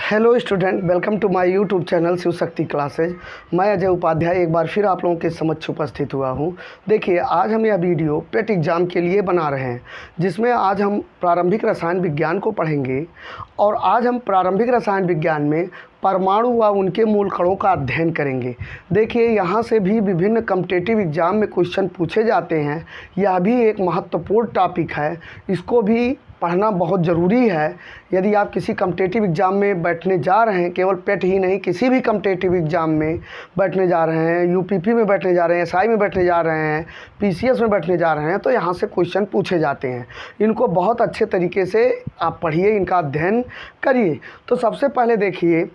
Hello student, welcome to my YouTube channel Shiv Shakti classes. मैं अजय उपाध्याय एक बार फिर आप लोगों के समक्ष उपस्थित हुआ हूं। देखिए, आज हम यह वीडियो पेट एग्ज़ाम के लिए बना रहे हैं, जिसमें आज हम प्रारंभिक रसायन विज्ञान को पढ़ेंगे। और आज हम प्रारंभिक रसायन विज्ञान में परमाणु व उनके मूल कणों का अध्ययन करेंगे। देखिए, यहाँ से भी विभिन्न कॉम्पिटिटिव एग्ज़ाम में क्वेश्चन पूछे जाते हैं। यह भी एक महत्वपूर्ण टॉपिक है, इसको भी पढ़ना बहुत ज़रूरी है। यदि आप किसी कॉम्पिटिटिव एग्ज़ाम में बैठने जा रहे हैं, केवल पेट ही नहीं, किसी भी कॉम्पिटिटिव एग्ज़ाम में बैठने जा रहे हैं, यूपीपी में बैठने जा रहे हैं, एसआई में बैठने जा रहे हैं, पीसीएस में बैठने जा रहे हैं, तो यहाँ से क्वेश्चन पूछे जाते हैं। इनको बहुत अच्छे तरीके से आप पढ़िए, इनका अध्ययन करिए। तो सबसे पहले देखिए,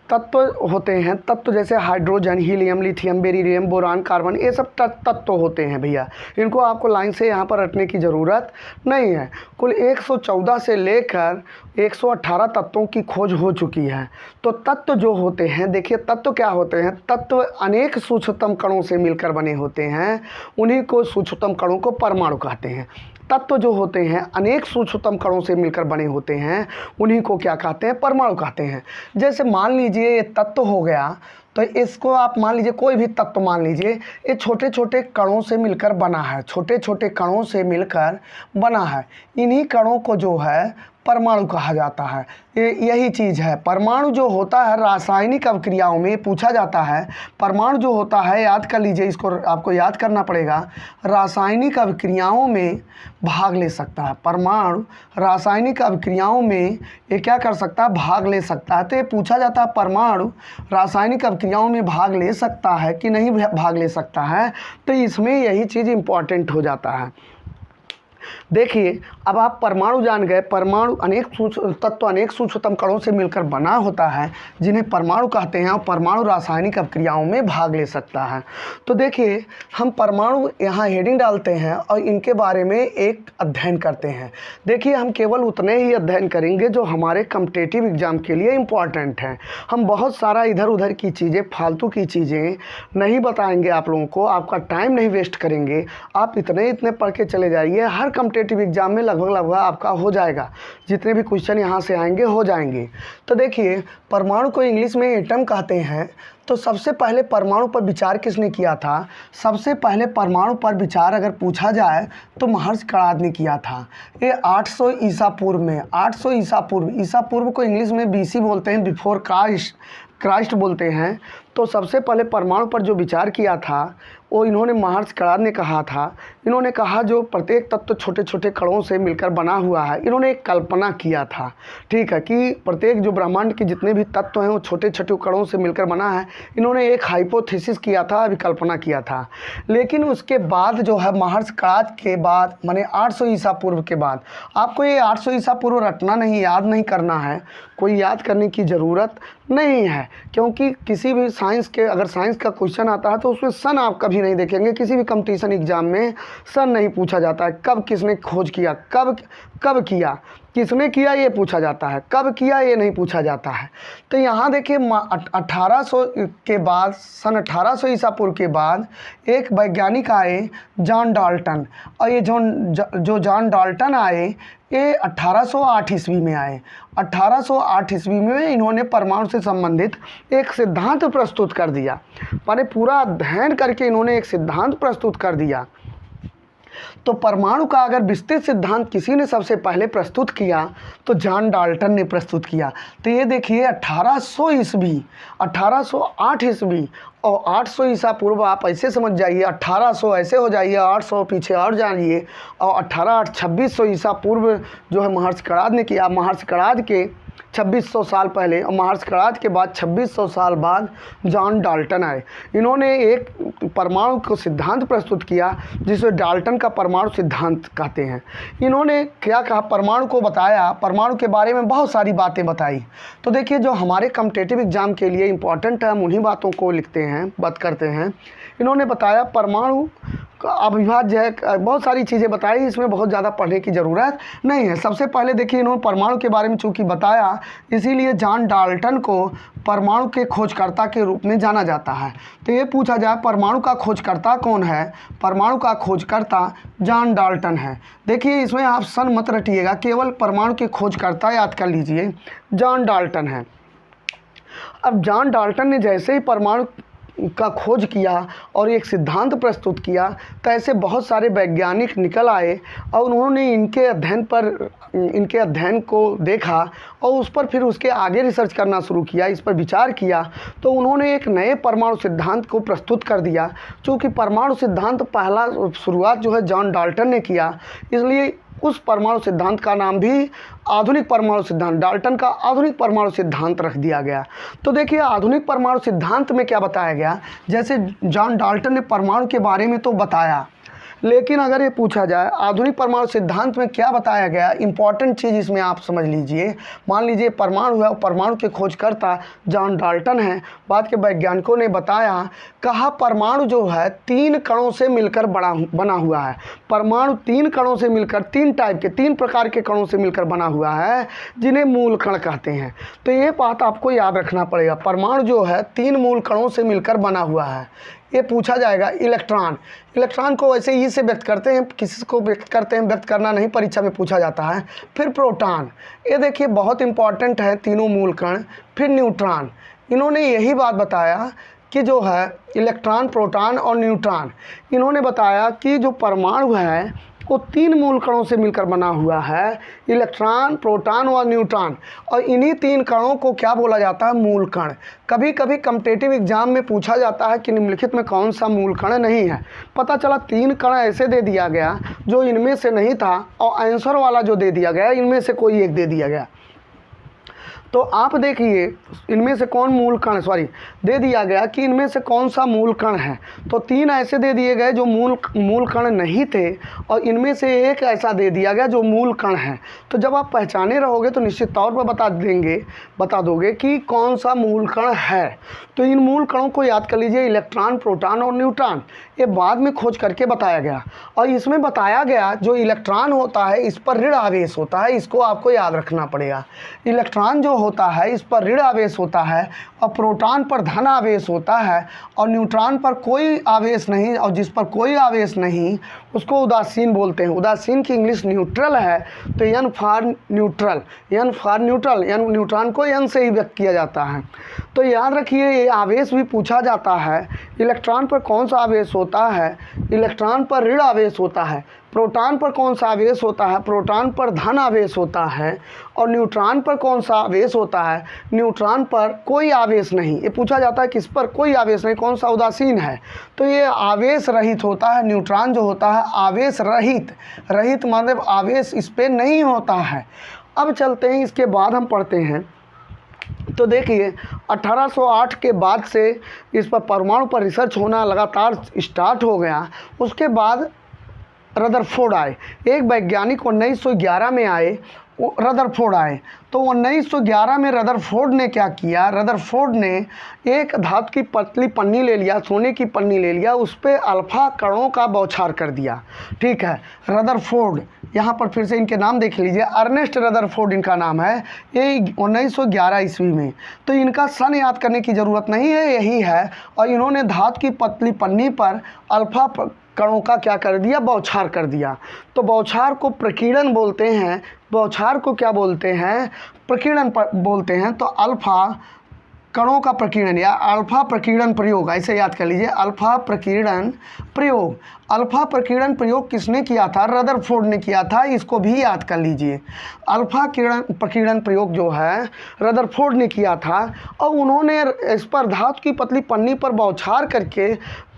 तत्व होते हैं। तत्व जैसे hydrogen, helium, lithium, beryllium, boron, carbon, ये सब तत्व होते हैं भैया। इनको आपको लाइन से यहाँ पर रटने की ज़रूरत नहीं है। कुल 114 से लेकर 118 तत्वों की खोज हो चुकी है। तो तत्व जो होते हैं, देखिए तत्व क्या होते हैं। तत्व अनेक सूक्ष्मतम कणों से मिलकर बने होते हैं, उन्हीं को सूक्ष्मतम कणों को परमाणु कहते हैं। तत्व जो होते हैं अनेक सूक्ष्मतम कणों से मिलकर बने होते हैं, उन्हीं को क्या कहते हैं, परमाणु कहते हैं। जैसे मान लीजिए ये तत्व हो गया, तो इसको आप मान लीजिए कोई भी तत्व मान लीजिए, ये छोटे छोटे कणों से मिलकर बना है, छोटे छोटे कणों से मिलकर बना है। इन्हीं कणों को जो है परमाणु कहा जाता है। यही चीज़ है। परमाणु जो होता है रासायनिक अभिक्रियाओं में पूछा जाता है। परमाणु जो होता है, याद कर लीजिए, इसको आपको याद करना पड़ेगा, रासायनिक अभिक्रियाओं में भाग ले सकता है। परमाणु रासायनिक अभिक्रियाओं में ये क्या कर सकता है, भाग ले सकता है। तो ये पूछा जाता है परमाणु रासायनिक अभिक्रियाओं में भाग ले सकता है कि नहीं भाग ले सकता है। तो इसमें यही चीज़ इम्पॉर्टेंट हो जाता है। देखिए, अब आप परमाणु जान गए। परमाणु तत्व अनेक सूक्ष्मतम कणों से मिलकर बना होता है, जिन्हें परमाणु कहते हैं। और परमाणु रासायनिक अभिक्रियाओं में भाग ले सकता है। तो देखिए, हम परमाणु यहाँ हेडिंग डालते हैं और इनके बारे में एक अध्ययन करते हैं। देखिए, हम केवल उतने ही अध्ययन करेंगे जो हमारे कॉम्पिटिटिव एग्ज़ाम के लिए इम्पॉर्टेंट हैं। हम बहुत सारा इधर उधर की चीज़ें, फालतू की चीज़ें नहीं बताएंगे आप लोगों को। आपका टाइम नहीं वेस्ट करेंगे। आप इतने पढ़ के चले जाइए। हर कॉम्पिटिटिव एग्ज़ाम में लगभग आपका हो जाएगा। जितने भी क्वेश्चन यहाँ से आएंगे हो जाएंगे। तो देखिए, परमाणु को इंग्लिश में एटम कहते हैं। तो सबसे पहले परमाणु पर विचार किसने किया था? सबसे पहले परमाणु पर विचार अगर पूछा जाए तो महर्षि कणाद ने किया था। ये 800 ईसा पूर्व में, 800 ईसा पूर्व को इंग्लिश में बीसी बोलते हैं, बिफोर क्राइस्ट बोलते हैं। तो सबसे पहले परमाणु पर जो विचार किया था वो इन्होंने महर्षि कणाद ने कहा था। इन्होंने कहा जो प्रत्येक तत्व छोटे छोटे कणों से मिलकर बना हुआ है, इन्होंने एक कल्पना किया था, ठीक है, कि प्रत्येक जो ब्रह्मांड के जितने भी तत्व हैं वो छोटे छोटे कणों से मिलकर बना है। इन्होंने एक हाइपोथेसिस किया था, अभिकल्पना किया था। लेकिन उसके बाद जो है महर्षि कणाद के बाद, माने 800 ईसा पूर्व के बाद, आपको ये 800 ईसा पूर्व रटना नहीं, याद नहीं करना है, कोई याद करने की ज़रूरत नहीं है। क्योंकि किसी भी साइंस के, अगर साइंस का क्वेश्चन आता है तो उसमें सन आप कभी नहीं देखेंगे। किसी भी कंपटीशन एग्ज़ाम में सन नहीं पूछा जाता है। कब किसने खोज किया, कब किया, किसने किया, ये पूछा जाता है। कब किया ये नहीं पूछा जाता है। तो यहाँ देखिए, 1800 के बाद, सन 1800 ईसा पूर्व के बाद एक वैज्ञानिक आए, जॉन डाल्टन। और ये जो जॉन डाल्टन आए, ये 1808 ईस्वी में आए। 1808 ईस्वी में इन्होंने परमाणु से संबंधित एक सिद्धांत प्रस्तुत कर दिया। माने पूरा अध्ययन करके इन्होंने एक सिद्धांत प्रस्तुत कर दिया। तो परमाणु का अगर विस्तृत सिद्धांत किसी ने सबसे पहले प्रस्तुत किया तो जॉन डाल्टन ने प्रस्तुत किया। तो ये देखिए, 1800 ईस्वी, 1808 ईस्वी और 800 ईसा पूर्व, आप ऐसे समझ जाइए, 1800 ऐसे हो जाइए, 800 पीछे और जाइए, और 2600 ईसा पूर्व जो है महर्षि कणाद ने किया। महर्षि कणाद के 2600 साल पहले और महर्षि कणाद के बाद 2600 साल बाद जॉन डाल्टन आए। इन्होंने एक परमाणु को सिद्धांत प्रस्तुत किया, जिसे डाल्टन का परमाणु सिद्धांत कहते हैं। इन्होंने क्या कहा, परमाणु को बताया, परमाणु के बारे में बहुत सारी बातें बताई। तो देखिए, जो हमारे कॉम्पिटिटिव एग्ज़ाम के लिए इम्पॉर्टेंट है, हम उन्हीं बातों को लिखते हैं, बात करते हैं। इन्होंने बताया परमाणु अविभाज्य है, बहुत सारी चीज़ें बताई, इसमें बहुत ज़्यादा पढ़ने की ज़रूरत नहीं है। सबसे पहले देखिए, इन्होंने परमाणु के बारे में चूँकि बताया, इसीलिए जॉन डाल्टन को परमाणु के खोजकर्ता के रूप में जाना जाता है। तो ये पूछा जाए परमाणु का खोजकर्ता कौन है? परमाणु का खोजकर्ता जॉन डाल्टन है। देखिए, इसमें आप सन मत रटिएगा, केवल परमाणु के खोजकर्ता याद कर लीजिए, जॉन डाल्टन है। अब जॉन डाल्टन ने जैसे ही परमाणु का खोज किया और एक सिद्धांत प्रस्तुत किया, तो ऐसे बहुत सारे वैज्ञानिक निकल आए और उन्होंने इनके अध्ययन को देखा और उस पर फिर उसके आगे रिसर्च करना शुरू किया, इस पर विचार किया। तो उन्होंने एक नए परमाणु सिद्धांत को प्रस्तुत कर दिया। चूँकि परमाणु सिद्धांत पहला शुरुआत जो है जॉन डाल्टन ने किया, इसलिए उस परमाणु सिद्धांत का नाम भी आधुनिक परमाणु सिद्धांत, डाल्टन का आधुनिक परमाणु सिद्धांत रख दिया गया। तो देखिए आधुनिक परमाणु सिद्धांत में क्या बताया गया, जैसे जॉन डाल्टन ने परमाणु के बारे में तो बताया, लेकिन अगर ये पूछा जाए आधुनिक परमाणु सिद्धांत में क्या बताया गया, इंपॉर्टेंट चीज़ इसमें आप समझ लीजिए। मान लीजिए परमाणु है और परमाणु के खोजकर्ता जॉन डाल्टन है। बाद के वैज्ञानिकों ने बताया, कहा परमाणु जो है 3 कणों से मिलकर बना हुआ है। परमाणु 3 कणों से मिलकर, 3 प्रकार के कणों से मिलकर बना हुआ है, जिन्हें मूल कण कहते हैं। तो ये बात आपको याद रखना पड़ेगा, परमाणु जो है 3 मूल कणों से मिलकर बना हुआ है। ये पूछा जाएगा। इलेक्ट्रॉन को वैसे ही से व्यक्त करते हैं, किसी को व्यक्त करते हैं, व्यक्त करना नहीं, परीक्षा में पूछा जाता है। फिर प्रोटॉन, ये देखिए बहुत इंपॉर्टेंट है, तीनों मूल कण। फिर न्यूट्रॉन, इन्होंने यही बात बताया कि जो है इलेक्ट्रॉन, प्रोटॉन और न्यूट्रॉन, इन्होंने बताया कि जो परमाणु है वो 3 मूल कणों से मिलकर बना हुआ है, इलेक्ट्रॉन, प्रोटॉन और न्यूट्रॉन। और इन्हीं 3 कणों को क्या बोला जाता है, मूल कण। कभी कभी कॉम्पिटिटिव एग्जाम में पूछा जाता है कि निम्नलिखित में कौन सा मूल कण नहीं है। पता चला 3 कण ऐसे दे दिया गया जो इनमें से नहीं था, और आंसर वाला जो दे दिया गया इनमें से कोई एक दे दिया गया। तो आप देखिए इनमें से कौन मूल कण, दे दिया गया कि इनमें से कौन सा मूल कण है। तो 3 ऐसे दे दिए गए जो मूल कण नहीं थे, और इनमें से एक ऐसा दे दिया गया जो मूल कण है। तो जब आप पहचाने रहोगे तो निश्चित तौर पर बता दोगे कि कौन सा मूल कण है। तो इन मूल कणों को याद कर लीजिए, इलेक्ट्रॉन, प्रोटॉन और न्यूट्रॉन। ये बाद में खोज करके बताया गया, और इसमें बताया गया जो इलेक्ट्रॉन होता है इस पर ऋण आवेश होता है, इसको आपको याद रखना पड़ेगा। इलेक्ट्रॉन जो होता है इस पर ऋण आवेश होता है, और प्रोटॉन पर धन आवेश होता है, और न्यूट्रॉन पर कोई आवेश नहीं, और जिस पर कोई आवेश नहीं उसको उदासीन बोलते हैं। उदासीन की इंग्लिश न्यूट्रल है। तो N फॉर न्यूट्रल, न्यूट्रॉन को N से ही व्यक्त किया जाता है। तो याद रखिए ये आवेश भी पूछा जाता है। इलेक्ट्रॉन पर कौन सा आवेश होता है, इलेक्ट्रॉन पर ऋण आवेश होता है। प्रोटॉन पर कौन सा आवेश होता है, प्रोटॉन पर धन आवेश होता है। और न्यूट्रॉन पर कौन सा आवेश होता है, न्यूट्रॉन पर कोई आवेश नहीं। ये पूछा जाता है किस पर कोई आवेश नहीं, कौन सा उदासीन है। तो ये आवेश रहित होता है। न्यूट्रॉन जो होता है आवेश रहित मतलब आवेश इस पर नहीं होता है। अब चलते हैं, इसके बाद हम पढ़ते हैं। तो देखिए 1808 के बाद से इस पर परमाणु पर रिसर्च होना लगातार स्टार्ट हो गया। उसके बाद रदरफोर्ड आए, एक वैज्ञानिक 1911 में आए, रदरफोर्ड आए। तो 1911 में रदरफोर्ड ने क्या किया, रदरफोर्ड ने एक धातु की पतली पन्नी ले लिया, सोने की पन्नी ले लिया, उस पर अल्फा कणों का बौछार कर दिया। ठीक है, रदरफोर्ड, यहाँ पर फिर से इनके नाम देख लीजिए, अर्नेस्ट रदरफोर्ड इनका नाम है। ये 1911 ईस्वी में। तो इनका सन याद करने की ज़रूरत नहीं है, यही है। और इन्होंने धातु की पतली पन्नी पर अल्फा कणों का क्या कर दिया, बौछार कर दिया। तो बौछार को प्रकीर्णन बोलते हैं। बौछार को क्या बोलते हैं, प्रकीर्णन बोलते हैं। तो अल्फा कणों का प्रकीर्णन या अल्फा प्रकीर्णन प्रयोग, ऐसे याद कर लीजिए, अल्फा प्रकीर्णन प्रयोग। अल्फा प्रकीर्णन प्रयोग किसने किया था, रदरफोर्ड ने किया था, इसको भी याद कर लीजिए। अल्फा प्रकीर्णन प्रयोग जो है रदरफोर्ड ने किया था, और उन्होंने इस पर धातु की पतली पन्नी पर बौछार करके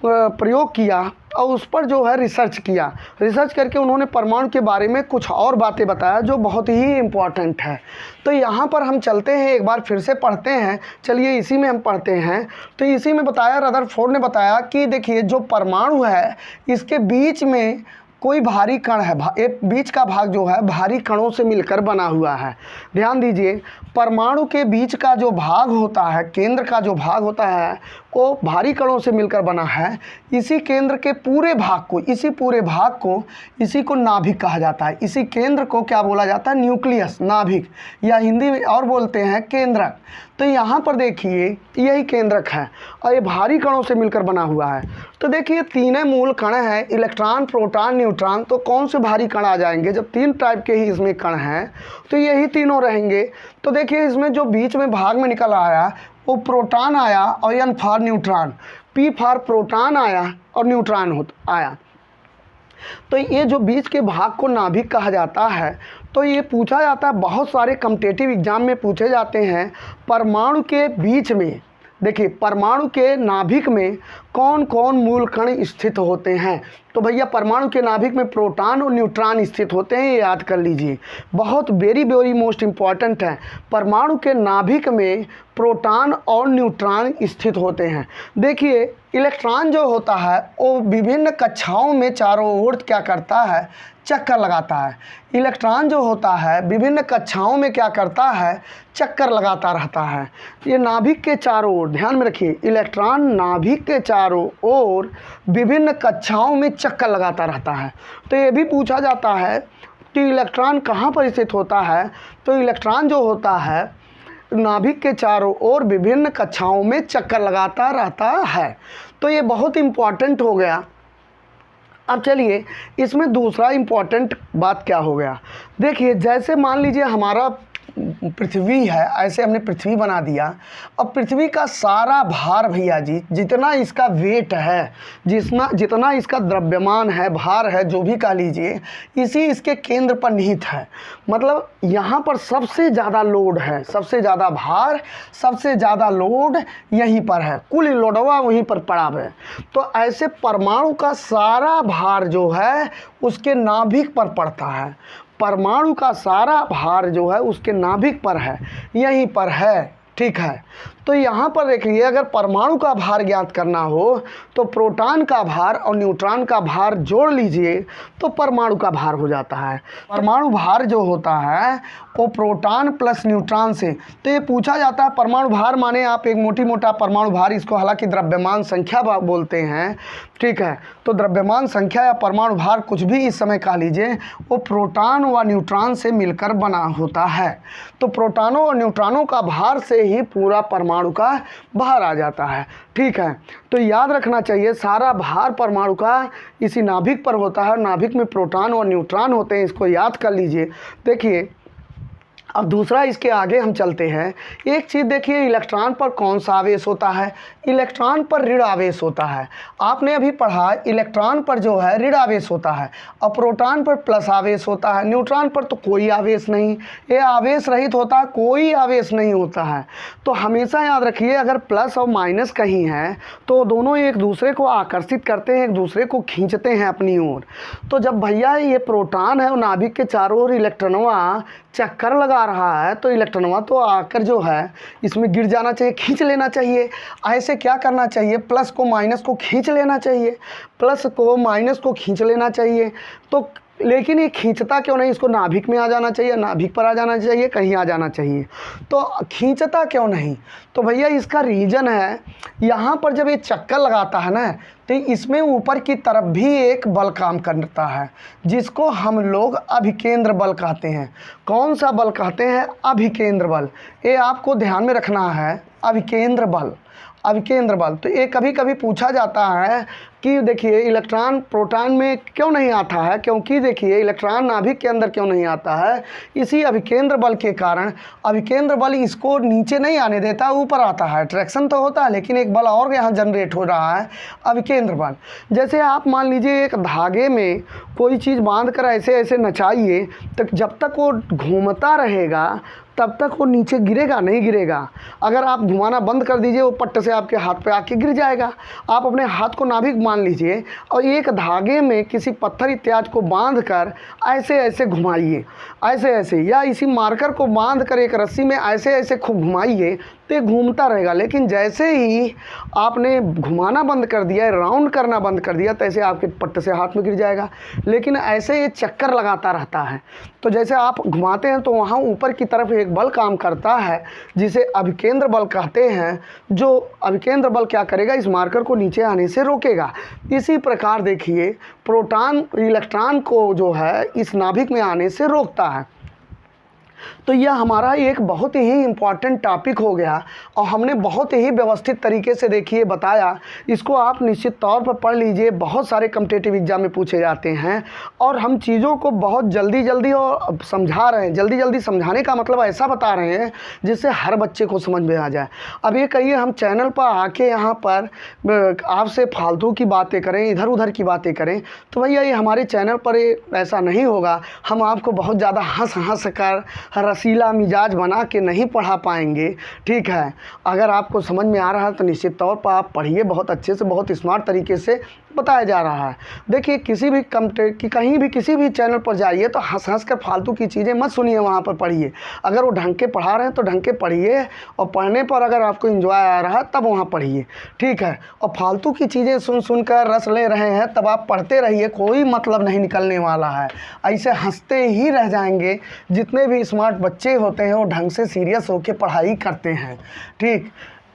प्रयोग किया, और उस पर जो है रिसर्च किया। रिसर्च करके उन्होंने परमाणु के बारे में कुछ और बातें बताया जो बहुत ही इम्पॉर्टेंट है। तो यहाँ पर हम चलते हैं, एक बार फिर से पढ़ते हैं। चलिए इसी में हम पढ़ते हैं। तो इसी में बताया, रदरफोर्ड ने बताया कि देखिए जो परमाणु है इसके बीच में कोई भारी कण है, एक बीच का भाग जो है भारी कणों से मिलकर बना हुआ है। ध्यान दीजिए, परमाणु के बीच का जो भाग होता है, केंद्र का जो भाग होता है, वो भारी कणों से मिलकर बना है। इसी केंद्र के पूरे भाग को, इसी को नाभिक कहा जाता है। इसी केंद्र को क्या बोला जाता है, न्यूक्लियस, नाभिक, या हिंदी में और बोलते हैं केंद्रक। तो यहाँ पर देखिए यही केंद्रक है, और ये भारी कणों से मिलकर बना हुआ है। तो देखिए 3 मूल कण हैं, इलेक्ट्रॉन, प्रोटॉन, न्यूट्रॉन। न्यूट्रॉन, तो कौन से भारी कण आ जाएंगे? जब 3 टाइप के ही इसमें कण हैं तो यही तीनों रहेंगे। तो देखिए इसमें जो बीच में भाग में निकल आया वो प्रोटॉन आया और N for neutron, P for proton आया और न्यूट्रॉन आया। तो ये जो बीच के भाग को नाभिक कहा जाता है। तो ये पूछा जाता है, बहुत सारे कॉम्पिटिटिव एग्जाम में पूछे जाते हैं, परमाणु के बीच में, देखिए परमाणु के नाभिक में कौन कौन मूल कण स्थित होते हैं। तो भैया परमाणु के नाभिक में प्रोटॉन और न्यूट्रॉन स्थित होते हैं, ये याद कर लीजिए, बहुत वेरी वेरी मोस्ट इम्पॉर्टेंट है। परमाणु के नाभिक में प्रोटॉन और न्यूट्रॉन स्थित होते हैं। देखिए इलेक्ट्रॉन जो होता है वो विभिन्न कक्षाओं में चारों ओर क्या करता है? चक्कर लगाता है। इलेक्ट्रॉन जो होता है विभिन्न कक्षाओं में क्या करता है? चक्कर लगाता रहता है। ये नाभिक के चारों ओर, ध्यान में रखिए, इलेक्ट्रॉन नाभिक के चारों ओर विभिन्न कक्षाओं में चक्कर लगाता रहता है। तो ये भी पूछा जाता है कि इलेक्ट्रॉन कहाँ पर स्थित होता है? तो इलेक्ट्रॉन जो होता है नाभिक के चारों ओर विभिन्न कक्षाओं में चक्कर लगाता रहता है। तो ये बहुत इम्पॉर्टेंट हो गया। अब चलिए इसमें दूसरा इम्पॉर्टेंट बात क्या हो गया? देखिए जैसे मान लीजिए हमारा पृथ्वी है, ऐसे हमने पृथ्वी बना दिया। अब पृथ्वी का सारा भार भैया जी, जितना इसका वेट है, जितना इसका द्रव्यमान है, भार है, जो भी कह लीजिए, इसी इसके केंद्र पर निहित है। मतलब यहाँ पर सबसे ज़्यादा लोड है, सबसे ज़्यादा भार, सबसे ज़्यादा लोड यहीं पर है, कुल लोडवा वहीं पर पड़ा है। तो ऐसे परमाणु का सारा भार जो है उसके नाभिक पर पड़ता है। परमाणु का सारा भार जो है उसके नाभिक पर है, यहीं पर है, ठीक है। तो यहाँ पर देखिए अगर परमाणु का भार ज्ञात करना हो तो प्रोटॉन का भार और न्यूट्रॉन का भार जोड़ लीजिए तो परमाणु का भार हो जाता है। परमाणु भार जो होता है वो प्रोटॉन प्लस न्यूट्रॉन से। तो ये पूछा जाता है परमाणु भार माने आप एक मोटी मोटा परमाणु भार, इसको हालांकि द्रव्यमान संख्या बोलते हैं, ठीक है। तो द्रव्यमान संख्या या परमाणु भार कुछ भी इस समय कह लीजिए, वो प्रोटॉन व न्यूट्रॉन से मिलकर बना होता है। तो प्रोटॉनों और न्यूट्रॉनों का भार से ही पूरा परमाणु का भार आ जाता है, ठीक है। तो याद रखना चाहिए सारा भार परमाणु का इसी नाभिक पर होता है। नाभिक में प्रोटॉन और न्यूट्रॉन होते हैं, इसको याद कर लीजिए। देखिए अब दूसरा इसके आगे हम चलते हैं। एक चीज़ देखिए, इलेक्ट्रॉन पर कौन सा आवेश होता है? इलेक्ट्रॉन पर ऋण आवेश होता है। आपने अभी पढ़ा इलेक्ट्रॉन पर जो है ऋण आवेश होता है और प्रोटॉन पर प्लस आवेश होता है। न्यूट्रॉन पर तो कोई आवेश नहीं, ये आवेश रहित होता है, कोई आवेश नहीं होता है। तो हमेशा याद रखिए अगर प्लस और माइनस कहीं है तो दोनों एक दूसरे को आकर्षित करते हैं, एक दूसरे को खींचते हैं अपनी ओर। तो जब भैया ये प्रोटॉन है और नाभिक के चारों ओर इलेक्ट्रॉनवा चक्कर लगा रहा है तो इलेक्ट्रॉनवा तो आकर जो है इसमें गिर जाना चाहिए, खींच लेना चाहिए। ऐसे क्या करना चाहिए? प्लस को माइनस को खींच लेना चाहिए, प्लस को माइनस को खींच लेना चाहिए। तो लेकिन ये खींचता क्यों नहीं? इसको नाभिक में आ जाना चाहिए, नाभिक पर आ जाना चाहिए, कहीं आ जाना चाहिए। तो खींचता क्यों नहीं? तो भैया इसका रीज़न है, यहाँ पर जब ये चक्कर लगाता है ना तो इसमें ऊपर की तरफ भी एक बल काम करता है जिसको हम लोग अभिकेंद्र बल कहते हैं। कौन सा बल कहते हैं? अभिकेंद्र बल। ये आपको ध्यान में रखना है, अभिकेंद्र बल, अभिकेंद्र बल। तो ये कभी कभी पूछा जाता है कि देखिए इलेक्ट्रॉन प्रोटॉन में क्यों नहीं आता है, क्योंकि देखिए इलेक्ट्रॉन नाभिक के अंदर क्यों नहीं आता है? इसी अभिकेंद्र बल के कारण। अभिकेंद्र बल इसको नीचे नहीं आने देता, ऊपर आता है। अट्रैक्शन तो होता है लेकिन एक बल और यहाँ जनरेट हो रहा है, अभिकेंद्र बल। जैसे आप मान लीजिए एक धागे में कोई चीज़ बांध कर ऐसे ऐसे नचाइए तो जब तक वो घूमता रहेगा तब तक वो नीचे गिरेगा नहीं? गिरेगा। अगर आप घुमाना बंद कर दीजिए वो पट्ट से आपके हाथ पे आके गिर जाएगा। आप अपने हाथ को नाभिक मान लीजिए और एक धागे में किसी पत्थर इत्यादि को बांध कर ऐसे ऐसे घुमाइए, ऐसे ऐसे, या इसी मार्कर को बांध कर एक रस्सी में ऐसे ऐसे खूब घुमाइए तो ये घूमता रहेगा। लेकिन जैसे ही आपने घुमाना बंद कर दिया, राउंड करना बंद कर दिया, तैसे आपके पट्ट से हाथ में गिर जाएगा। लेकिन ऐसे ये चक्कर लगाता रहता है। तो जैसे आप घुमाते हैं तो वहाँ ऊपर की तरफ एक बल काम करता है जिसे अभिकेंद्र बल कहते हैं, जो अभिकेंद्र बल क्या करेगा? इस मार्कर को नीचे आने से रोकेगा। इसी प्रकार देखिए प्रोटॉन इलेक्ट्रॉन को जो है इस नाभिक में आने से रोकता है। तो यह हमारा एक बहुत ही इम्पॉर्टेंट टॉपिक हो गया और हमने बहुत ही व्यवस्थित तरीके से देखिए बताया। इसको आप निश्चित तौर पर पढ़ लीजिए, बहुत सारे कॉम्पिटिटिव एग्जाम में पूछे जाते हैं और हम चीज़ों को बहुत जल्दी और समझा रहे हैं। जल्दी समझाने का मतलब ऐसा बता रहे हैं जिससे हर बच्चे को समझ में आ जाए। अब ये कहिए हम चैनल पर आके यहाँ पर आपसे फालतू की बातें करें, इधर उधर की बातें करें, तो भैया ये हमारे चैनल पर ऐसा नहीं होगा। हम आपको बहुत ज़्यादा हंस कर रसीला मिजाज बना के नहीं पढ़ा पाएंगे, ठीक है। अगर आपको समझ में आ रहा है तो निश्चित तौर पर आप पढ़िए, बहुत अच्छे से, बहुत स्मार्ट तरीके से बताया जा रहा है। देखिए किसी भी कहीं भी किसी भी चैनल पर जाइए तो हंस कर फालतू की चीज़ें मत सुनिए, वहाँ पर पढ़िए। अगर वो ढंग के पढ़ा रहे हैं तो ढंग के पढ़िए और पढ़ने पर अगर आपको एंजॉय आ रहा है तब वहाँ पढ़िए, ठीक है। और फालतू की चीज़ें सुन कर रस ले रहे हैं तब आप पढ़ते रहिए, कोई मतलब नहीं निकलने वाला है। ऐसे हंसते ही रह जाएंगे। जितने भी स्मार्ट बच्चे होते हैं वो ढंग से सीरियस होकर पढ़ाई करते हैं, ठीक।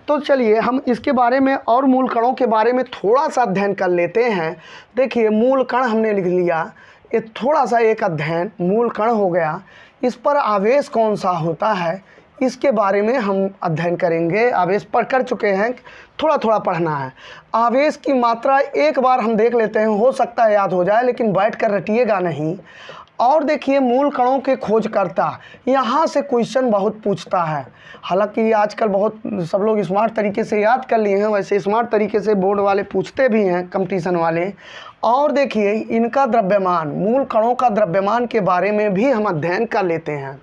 तो चलिए हम इसके बारे में और मूल कणों के बारे में थोड़ा सा अध्ययन कर लेते हैं। देखिए मूल कण हमने लिख लिया, ये थोड़ा सा एक अध्ययन मूल कण हो गया। इस पर आवेश कौन सा होता है इसके बारे में हम अध्ययन करेंगे। आवेश पढ़ कर चुके हैं, थोड़ा पढ़ना है। आवेश की मात्रा एक बार हम देख लेते हैं, हो सकता है याद हो जाए, लेकिन बैठ कर रटिएगा नहीं। और देखिए मूल कणों के खोजकर्ता, यहाँ से क्वेश्चन बहुत पूछता है। हालांकि आजकल बहुत सब लोग स्मार्ट तरीके से याद कर लिए हैं, वैसे स्मार्ट तरीके से बोर्ड वाले पूछते भी हैं, कंपटीशन वाले। और देखिए इनका द्रव्यमान, मूल कणों का द्रव्यमान के बारे में भी हम अध्ययन कर लेते हैं।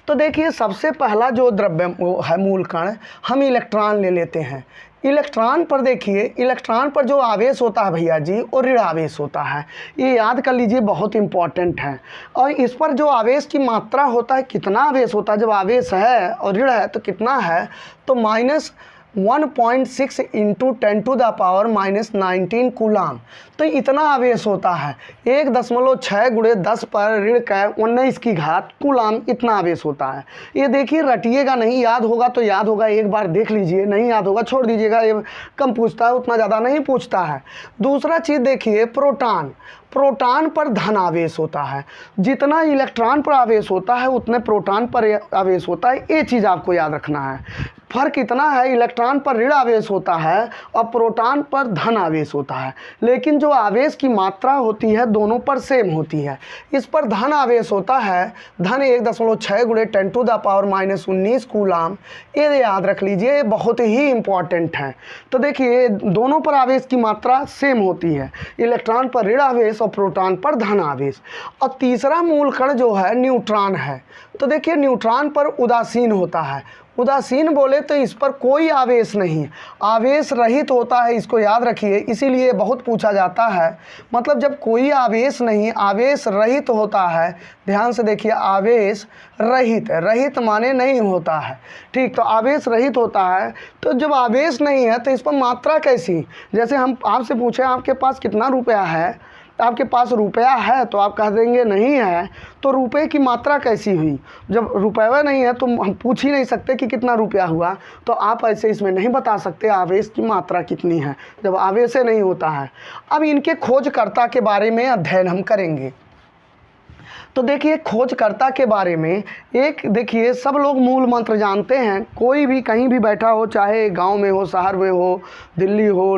तो देखिए सबसे पहला जो द्रव्य है मूल कण, हम इलेक्ट्रॉन ले लेते हैं। इलेक्ट्रॉन पर देखिए, इलेक्ट्रॉन पर जो आवेश होता है भैया जी वो ऋण आवेश होता है, ये याद कर लीजिए, बहुत इंपॉर्टेंट है। और इस पर जो आवेश की मात्रा होता है, कितना आवेश होता है, जब आवेश है और ऋण है तो कितना है, तो -1.6 × 10⁻⁻19 कूलाम। तो इतना आवेश होता है। 1.6 × 10 पर ऋण का 19 की घात कूलाम, इतना आवेश होता है। ये देखिए रटिएगा नहीं, याद होगा तो याद होगा, एक बार देख लीजिए, नहीं याद होगा छोड़ दीजिएगा, ये कम पूछता है, उतना ज़्यादा नहीं पूछता है। दूसरा चीज़ देखिए प्रोटॉन, प्रोटॉन पर धन आवेश होता है। जितना इलेक्ट्रॉन पर आवेश होता है उतने प्रोटॉन पर आवेश होता है, ये चीज़ आपको याद रखना है। फ़र्क इतना है, इलेक्ट्रॉन पर ऋण आवेश होता है और प्रोटॉन पर धन आवेश होता है, लेकिन जो आवेश की मात्रा होती है दोनों पर सेम होती है। इस पर धन आवेश होता है, धन 1.6 × 10⁻⁻19 कूलाम, ये याद रख लीजिए, ये बहुत ही इम्पॉर्टेंट है। तो देखिए दोनों पर आवेश की मात्रा सेम होती है, इलेक्ट्रॉन पर ऋण आवेश और प्रोटॉन पर धन आवेश। और तीसरा मूल कण जो है न्यूट्रॉन है। तो देखिए न्यूट्रॉन पर उदासीन होता है। उदासीन बोले तो इस पर कोई आवेश नहीं, आवेश रहित होता है, इसको याद रखिए, इसीलिए बहुत पूछा जाता है। मतलब जब कोई आवेश नहीं, आवेश रहित होता है। ध्यान से देखिए, आवेश रहित, रहित माने नहीं होता है, ठीक। तो आवेश रहित होता है, तो जब आवेश नहीं है तो इस पर मात्रा कैसी, जैसे हम आपसे पूछें आपके पास कितना रुपया है, आपके पास रुपया है तो आप कह देंगे नहीं है, तो रुपए की मात्रा कैसी हुई। जब रुपया नहीं है तो हम पूछ ही नहीं सकते कि कितना रुपया हुआ, तो आप ऐसे इसमें नहीं बता सकते आवेश की मात्रा कितनी है जब आवेश नहीं होता है। अब इनके खोजकर्ता के बारे में अध्ययन हम करेंगे। तो देखिए खोजकर्ता के बारे में एक देखिए, सब लोग मूल मंत्र जानते हैं, कोई भी कहीं भी बैठा हो, चाहे गांव में हो, शहर में हो, दिल्ली हो,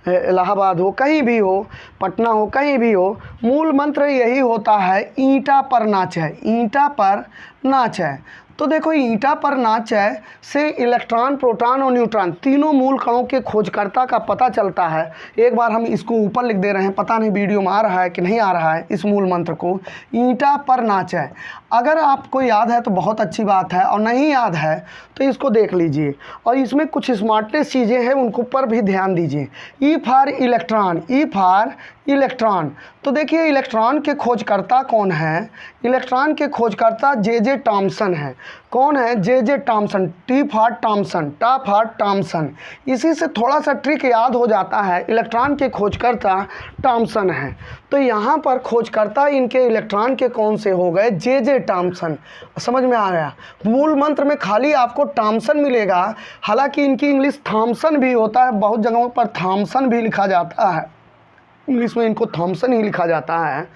इलाहाबाद हो, कहीं भी हो, पटना हो, कहीं भी हो, मूल मंत्र यही होता है, ईंटा पर नाचै, ईंटा पर नाचै। तो देखो ईंटा पर नाचै से इलेक्ट्रॉन, प्रोटॉन और न्यूट्रॉन तीनों मूल कणों के खोजकर्ता का पता चलता है। एक बार हम इसको ऊपर लिख दे रहे हैं, पता नहीं वीडियो में आ रहा है कि नहीं आ रहा है, इस मूल मंत्र को, ईंटा पर नाचै। अगर आपको याद है तो बहुत अच्छी बात है, और नहीं याद है तो इसको देख लीजिए, और इसमें कुछ स्मार्टनेस चीज़ें हैं उनको पर भी ध्यान दीजिए। E for electron, E for electron. तो देखिए इलेक्ट्रॉन के खोजकर्ता कौन है, इलेक्ट्रॉन के खोजकर्ता जे टॉमसन है। कौन है, जे टॉमसन, टी फॉर टॉमसन, टा फॉर टॉमसन। इसी से थोड़ा सा ट्रिक याद हो जाता है, इलेक्ट्रॉन के खोजकर्ता टॉमसन है। तो यहाँ पर खोजकर्ता इनके इलेक्ट्रॉन के कौन से हो गए, जे टॉमसन। समझ में आ गया। मूल मंत्र में खाली आपको टॉमसन मिलेगा, हालांकि इनकी इंग्लिश थॉमसन भी होता है, बहुत जगहों पर थॉमसन भी लिखा जाता है, इंग्लिश में इनको थॉमसन ही लिखा जाता है।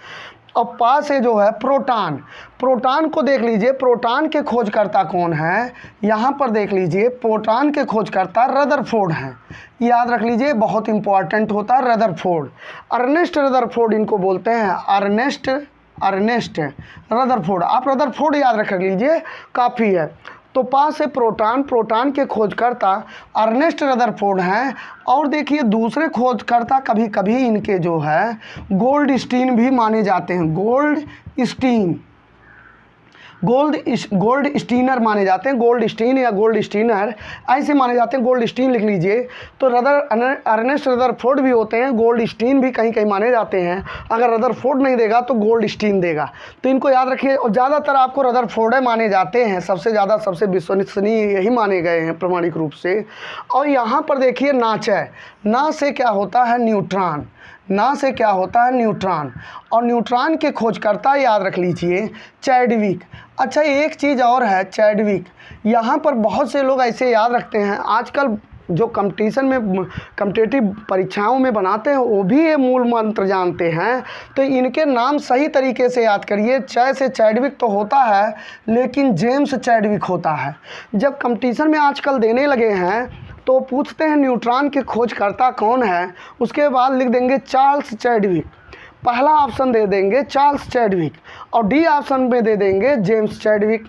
और पा से जो है प्रोटॉन, प्रोटॉन को देख लीजिए, प्रोटॉन के खोजकर्ता कौन है, यहाँ पर देख लीजिए प्रोटॉन के खोजकर्ता रदरफोर्ड हैं। याद रख लीजिए, बहुत इंपॉर्टेंट होता है रदरफोर्ड, अर्नेस्ट रदरफोर्ड इनको बोलते हैं, अर्नेस्ट रदरफोर्ड। आप रदरफोर्ड याद रख लीजिए, काफ़ी है। तो पा से प्रोटॉन, प्रोटॉन के खोजकर्ता अर्नेस्ट रदरफोर्ड हैं। और देखिए दूसरे खोजकर्ता कभी कभी इनके जो है गोल्डस्टीन भी माने जाते हैं, गोल्ड स्टीनर माने जाते हैं, गोल्ड स्टीन या गोल्ड स्टीनर ऐसे माने जाते हैं। गोल्ड स्टीन लिख लीजिए। तो अर्नेस्ट रदरफोर्ड भी होते हैं, गोल्ड स्टीन भी कहीं कहीं माने जाते हैं। अगर रदरफोर्ड नहीं देगा तो गोल्ड स्टीन देगा, तो इनको याद रखिए। और ज़्यादातर आपको रदरफोर्ड माने जाते हैं, सबसे ज़्यादा सबसे विश्वसनीय यही माने गए हैं प्रमाणिक रूप से। और यहाँ पर देखिए नाच है, ना से क्या होता है न्यूट्रॉन, ना से क्या होता है न्यूट्रॉन। और न्यूट्रॉन के खोजकर्ता याद रख लीजिए चैडविक। अच्छा एक चीज़ और है चैडविक, यहाँ पर बहुत से लोग ऐसे याद रखते हैं, आजकल जो कंपटीशन में कम्पिटिटिव परीक्षाओं में बनाते हैं वो भी ये मूल मंत्र जानते हैं। तो इनके नाम सही तरीके से याद करिए। चै से चैडविक तो होता है, लेकिन जेम्स चैडविक होता है। जब कंपटीशन में आजकल देने लगे हैं तो पूछते हैं न्यूट्रॉन के खोजकर्ता कौन है, उसके बाद लिख देंगे चार्ल्स चैडविक। पहला ऑप्शन दे देंगे चार्ल्स चैडविक और डी ऑप्शन में दे देंगे जेम्स चैडविक।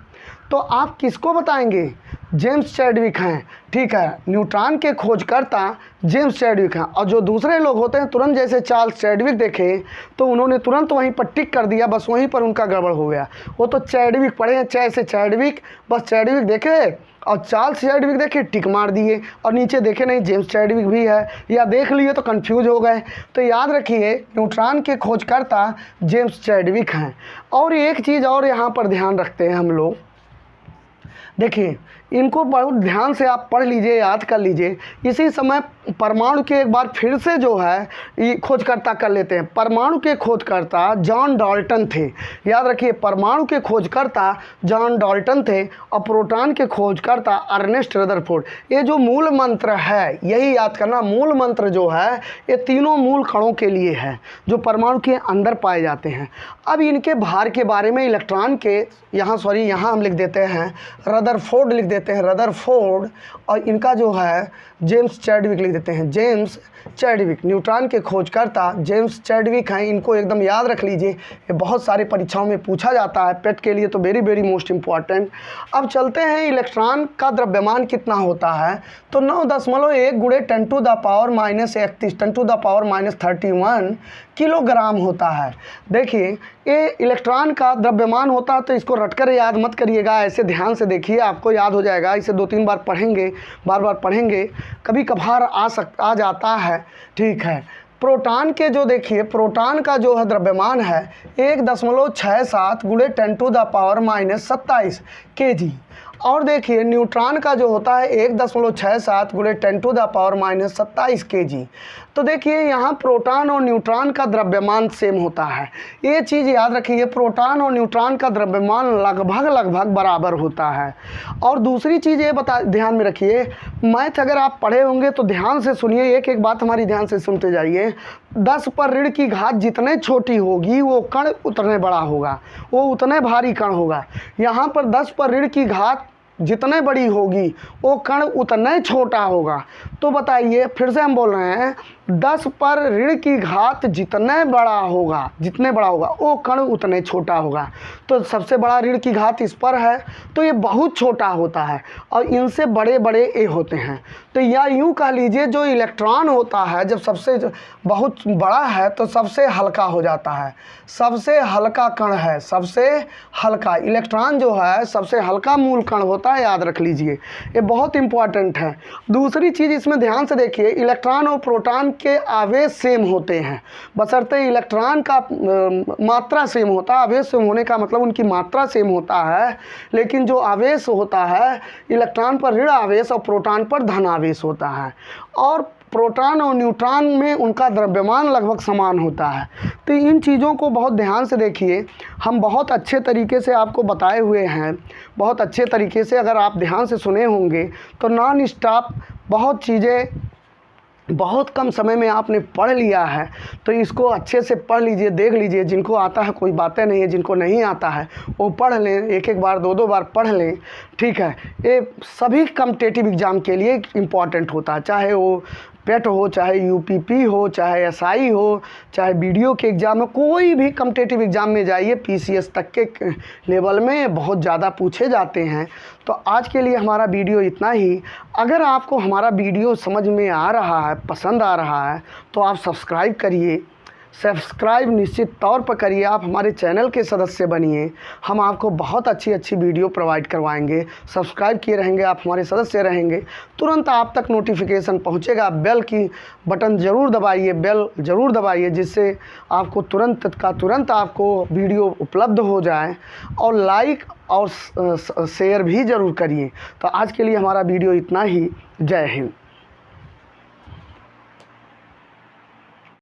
तो आप किसको बताएंगे? जेम्स चैडविक हैं, ठीक है। न्यूट्रॉन के खोजकर्ता जेम्स चैडविक हैं। और जो दूसरे लोग होते हैं तुरंत जैसे चार्ल्स चैडविक देखे तो उन्होंने तुरंत वहीं पर टिक कर दिया, बस वहीं पर उनका गड़बड़ हो गया। वो तो चैडविक पढ़े हैं, चै से चैडविक, बस चैडविक देखे और चार्ल्स चैडविक देखे टिक मार दिए, और नीचे देखे नहीं जेम्स चैडविक भी है, या देख लिए तो कंफ्यूज हो गए। तो याद रखिए न्यूट्रॉन के खोजकर्ता जेम्स चैडविक हैं। और एक चीज़ और यहाँ पर ध्यान रखते हैं हम लोग, देखिए इनको बहुत ध्यान से आप पढ़ लीजिए, याद कर लीजिए। इसी समय परमाणु के एक बार फिर से जो है ये खोजकर्ता कर लेते हैं। परमाणु के खोजकर्ता जॉन डाल्टन थे, याद रखिए परमाणु के खोजकर्ता जॉन डाल्टन थे और प्रोटॉन के खोजकर्ता अर्नेस्ट रदरफोर्ड। ये जो मूल मंत्र है यही याद करना, मूल मंत्र जो है ये तीनों मूल कणों के लिए है जो परमाणु के अंदर पाए जाते हैं। अब इनके भार के बारे में इलेक्ट्रॉन के यहाँ हम लिख देते हैं रदरफोर्ड, लिख देते हैं रदरफोर्ड, और इनका जो है जेम्स चैडविक लिख देते हैं, जेम्स चैडविक। न्यूट्रॉन के खोजकर्ता जेम्स चैडविक हैं, इनको एकदम याद रख लीजिए। ये बहुत सारे परीक्षाओं में पूछा जाता है, पेट के लिए तो वेरी मोस्ट इम्पॉर्टेंट। अब चलते हैं इलेक्ट्रॉन का द्रव्यमान कितना होता है, तो 9.1 गुणे 10⁻31 10⁻31 किलोग्राम होता है। देखिए ये इलेक्ट्रॉन का द्रव्यमान होता है, तो इसको रटकर याद मत करिएगा, ऐसे ध्यान से देखिए आपको याद हो जाएगा। इसे 2-3 बार पढ़ेंगे, बार पढ़ेंगे, कभी कभार आ जाता है, ठीक है। प्रोटॉन के जो देखिए प्रोटॉन का जो है द्रव्यमान है 1.67 गुणे 10⁻27 kg। और देखिए न्यूट्रॉन का जो होता है 1.67 गुणे 10⁻27 kg। तो देखिए यहाँ प्रोटॉन और न्यूट्रॉन का द्रव्यमान सेम होता है, ये चीज़ याद रखिए। प्रोटॉन और न्यूट्रॉन का द्रव्यमान लगभग बराबर होता है। और दूसरी चीज़ ये ध्यान में रखिए, मैथ अगर आप पढ़े होंगे तो ध्यान से सुनिए, एक एक बात हमारी ध्यान से सुनते जाइए। 10 पर ऋण की घात जितने छोटी होगी वो कण उतने बड़ा होगा, वो उतने भारी कण होगा। यहाँ पर 10 पर ऋण की घात जितने बड़ी होगी वो कण उतने छोटा होगा। तो बताइए फिर से हम बोल रहे हैं, 10 पर ऋण की घात जितने बड़ा होगा वो कण उतने छोटा होगा। तो सबसे बड़ा ऋण की घात इस पर है तो ये बहुत छोटा होता है, और इनसे बड़े बड़े ए होते हैं। तो या यूँ कह लीजिए जो इलेक्ट्रॉन होता है जब सबसे बहुत बड़ा है तो सबसे हल्का हो जाता है, सबसे हल्का कण है, सबसे हल्का इलेक्ट्रॉन जो है सबसे हल्का मूल कण होता है, याद रख लीजिए, ये बहुत इंपॉर्टेंट है। दूसरी चीज़ इसमें ध्यान से देखिए, इलेक्ट्रॉन और प्रोटॉन के आवेश सेम होते हैं, बशर्ते इलेक्ट्रॉन का मात्रा सेम होता है। आवेश सेम होने का मतलब उनकी मात्रा सेम होता है, लेकिन जो आवेश होता है इलेक्ट्रॉन पर ऋण आवेश और प्रोटॉन पर धन आवेश होता है। और प्रोटॉन और न्यूट्रॉन में उनका द्रव्यमान लगभग समान होता है। तो इन चीज़ों को बहुत ध्यान से देखिए, हम बहुत अच्छे तरीके से आपको बताए हुए हैं, बहुत अच्छे तरीके से अगर आप ध्यान से सुने होंगे तो नॉन स्टॉप बहुत चीज़ें बहुत कम समय में आपने पढ़ लिया है तो इसको अच्छे से पढ़ लीजिए, देख लीजिए। जिनको आता है कोई बातें नहीं है, जिनको नहीं आता है वो पढ़ लें, एक एक बार दो दो बार पढ़ लें, ठीक है। ये सभी कॉम्पिटिटिव एग्ज़ाम के लिए इम्पॉर्टेंट होता है, चाहे वो पेट हो, चाहे यूपीपी हो, चाहे एसआई हो, चाहे बीडीओ के एग्ज़ाम हो, कोई भी कॉम्पिटिटिव एग्ज़ाम में जाइए, पीसीएस तक के लेवल में बहुत ज़्यादा पूछे जाते हैं। तो आज के लिए हमारा वीडियो इतना ही। अगर आपको हमारा वीडियो समझ में आ रहा है, पसंद आ रहा है, तो आप सब्सक्राइब करिए। सब्सक्राइब निश्चित तौर पर करिए, आप हमारे चैनल के सदस्य बनिए, हम आपको बहुत अच्छी अच्छी वीडियो प्रोवाइड करवाएंगे। सब्सक्राइब किए रहेंगे, आप हमारे सदस्य रहेंगे, तुरंत आप तक नोटिफिकेशन पहुंचेगा। बेल की बटन ज़रूर दबाइए, बेल ज़रूर दबाइए, जिससे आपको तुरंत का तुरंत आपको वीडियो उपलब्ध हो जाए। और लाइक और शेयर भी ज़रूर करिए। तो आज के लिए हमारा वीडियो इतना ही। जय हिंद।